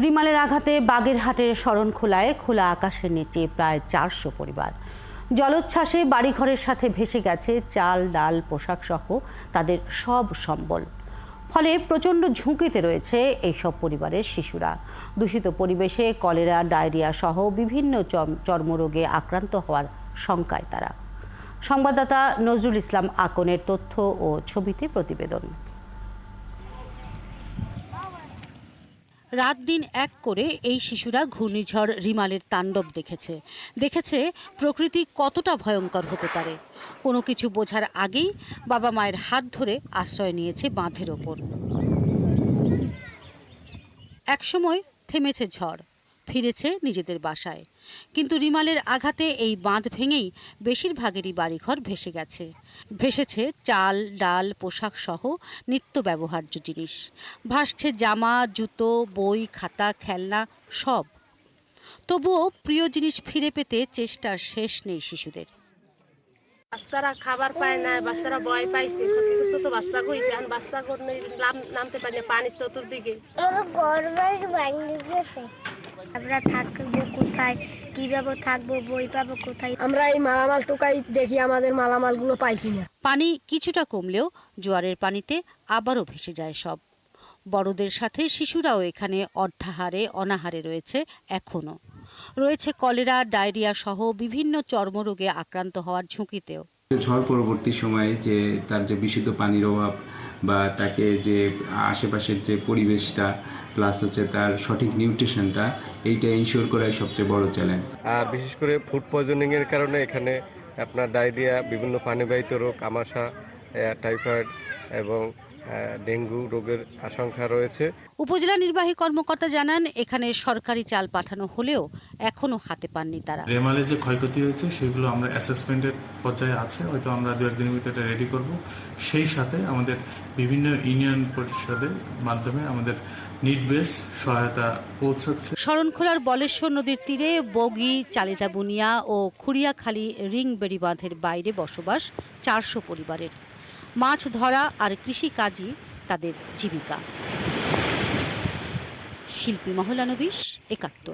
রিমালের আঘাতে বাগেরহাটের শরণখোলায় খোলা আকাশের নিচে প্রায় ৪০০ পরিবার। জলোচ্ছ্বাসে বাড়িঘরের সাথে ভেসে গেছে চাল, ডাল, পোশাক সহ তাদের সব সম্বল। ফলে প্রচণ্ড ঝুঁকিতে রয়েছে এইসব পরিবারের শিশুরা। দূষিত পরিবেশে কলেরা, ডায়রিয়া সহ বিভিন্ন চর্মরোগে আক্রান্ত হওয়ার শঙ্কায় তারা। সংবাদদাতা নজরুল ইসলাম আকনের তথ্য ও ছবিতে প্রতিবেদন। রাত দিন এক করে এই শিশুরা ঘূর্ণিঝড় রিমালের তাণ্ডব দেখেছে প্রকৃতি কতটা ভয়ঙ্কর হতে পারে। কোনো কিছু বোঝার আগেই বাবা মায়ের হাত ধরে আশ্রয় নিয়েছে বাঁধের ওপর। একসময় থেমেছে ঝড়, ফিরেছে নিজেদের বাসায়, কিন্তু রিমালের আঘাতে এই বাঁধ ভেঙেই বেশিরভাগেরই বাড়িঘর ভেসেছে চাল, ডাল, পোশাক সহ নিত্য ব্যবহার্য জিনিস। ভাসছে জামা, জুতো, বই, খাতা, খেলনা সব। তবুও প্রিয় জিনিস ফিরে পেতে চেষ্টার শেষ নেই শিশুদের। বাচ্চারা খাবার পায় না, বাচ্চারা ভয় পাইছে, ছোট বাচ্চা কইছে, বাচ্চা নামতে পারে না, পানি চতুর্দিকে। আমরা থাকবো কোথায়, কিভাবে থাকবো, বই পাবো কোথায়? আমরা এই মালামাল টোকাই দেখি আমাদের মালামাল গুলো পাই কিনা। পানি কিছুটা কমলেও জোয়ারের পানিতে আবারও ভেসে যায় সব। বড়দের সাথে শিশুরাও এখানে অর্ধাহারে অনাহারে রয়েছে। এখনো রয়েছে কলেরা, ডায়রিয়া সহ বিভিন্ন চর্মরোগে আক্রান্ত হওয়ার ঝুঁকিতেও। ঝড় পরবর্তী সময়ে যে তার যে বিশুদ্ধ পানির অভাব বা তাকে যে আশেপাশের যে পরিবেশটা প্লাস হচ্ছে তার সঠিক নিউট্রিশনটা, এইটা ইনশিওর করাই সবচেয়ে বড় চ্যালেঞ্জ। আর বিশেষ করে ফুড পয়জনিংয়ের কারণে এখানে আপনার ডায়রিয়া, বিভিন্ন পানিবাহিত রোগ, আমাশা, টাইফয়েড এবং ডেঙ্গু রোগের আশঙ্কা রয়েছে। উপজেলা নির্বাহী কর্মকর্তা জানান, এখানে সরকারি চাল পাঠানো হলেও এখনো হাতে পাননি তারা। রেমালের যে ক্ষয়ক্ষতি হয়েছে সেগুলো আমরা অ্যাসেসমেন্টের পর্যায়ে আছে, হয়তো আমরা 2-1 দিনের ভিতরে রেডি করব। সেই সাথে আমাদের বিভিন্ন ইউনিয়ন পরিষদের মাধ্যমে আমাদের নিড বেস সহায়তা পৌঁছাচ্ছে। শরণখোলার বলেশ্বর নদীর তীরে বগি, চালিতাবুনিয়া ও খুরিয়াখালী রিংবেড়ি বাঁধের বাইরে বসবাস 400 পরিবারের। মাছ ধরা আর কৃষিকাজই তাদের জীবিকা। শিল্পী মহলানবিশ, 71।